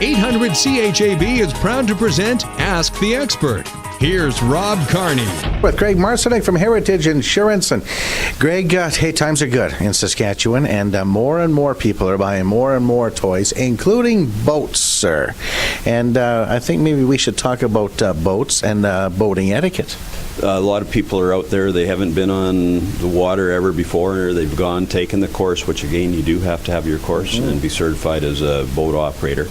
800 CHAB is proud to present Ask the Expert. Here's Rob Carney. With Greg Marcyniuk from Heritage Insurance. And Greg, hey, times are good in Saskatchewan, and more and more people are buying more and more toys, including boats, sir. And I think maybe we should talk about boats and boating etiquette. A lot of people are out there, they haven't been on the water ever before, or they've taken the course, which again, you do have to have your course and be certified as a boat operator.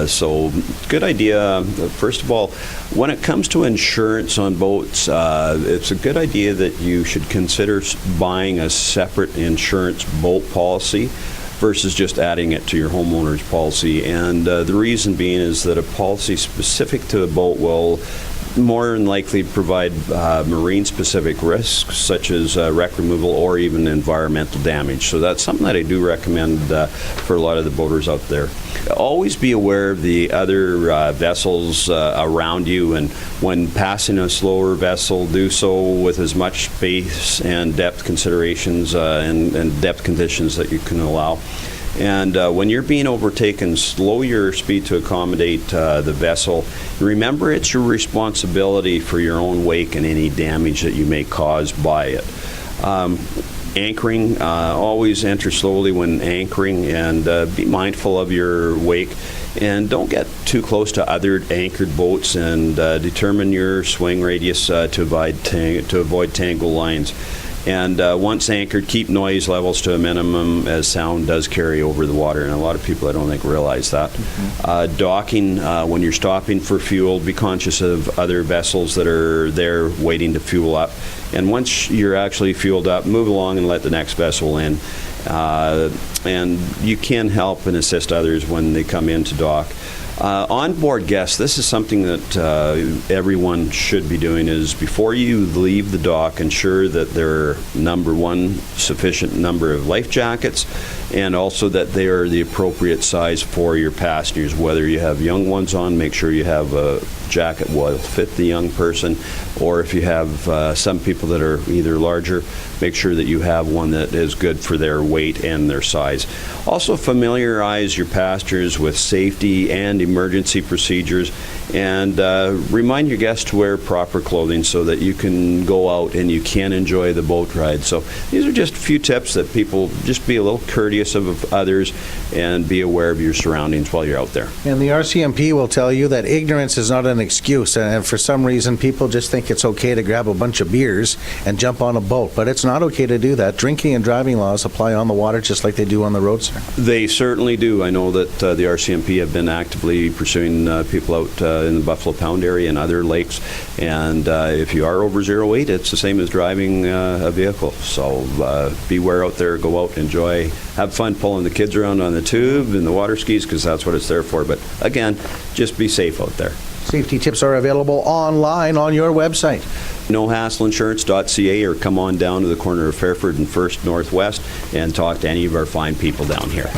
So good idea. First of all, when it comes to insurance on boats, it's a good idea that you should consider buying a separate insurance boat policy versus just adding it to your homeowner's policy. And the reason being is that a policy specific to a boat will more than likely provide marine-specific risks, such as wreck removal or even environmental damage. So that's something that I do recommend for a lot of the boaters out there. Always be aware of the other vessels around you, and when passing a slower vessel, do so with as much space and depth considerations and depth conditions that you can allow. And when you're being overtaken, slow your speed to accommodate the vessel. Remember, it's your responsibility for your own wake and any damage that you may cause by it. Anchoring, always enter slowly when anchoring, and be mindful of your wake. And don't get too close to other anchored boats, and determine your swing radius to avoid tangle lines. And once anchored, keep noise levels to a minimum, as sound does carry over the water, and a lot of people, I don't think, realize that. Docking, when you're stopping for fuel, be conscious of other vessels that are there waiting to fuel up. And once you're actually fueled up, move along and let the next vessel in. And you can help and assist others when they come in to dock. Onboard guests, this is something that everyone should be doing, is before you leave the dock, ensure that there are, number one, sufficient number of life jackets, and also that they are the appropriate size for your passengers. Whether you have young ones on, make sure you have a jacket will fit the young person, or if you have some people that are either larger, make sure that you have one that is good for their weight and their size. Also, familiarize your passengers with safety and emergency procedures, and remind your guests to wear proper clothing so that you can go out and you can enjoy the boat ride. So these are just a few tips that people just be a little courteous of others and be aware of your surroundings while you're out there. And the RCMP will tell you that ignorance is not an excuse, and for some reason people just think it's okay to grab a bunch of beers and jump on a boat, but it's not okay to do that. Drinking and driving laws apply on the water just like they do on the road, sir. They certainly do. I know that the RCMP have been actively pursuing people out in the Buffalo Pound area and other lakes, and if you are over 0.8, it's the same as driving a vehicle. So beware out there, go out, enjoy, have fun pulling the kids around on the tube and the water skis, because that's what it's there for. But again, just be safe out there. Safety tips are available online on your website. NoHassleInsurance.ca, or come on down to the corner of Fairford and First Northwest and talk to any of our fine people down here.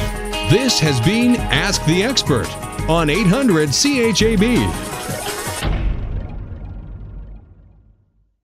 This has been Ask the Expert on 800 CHAB.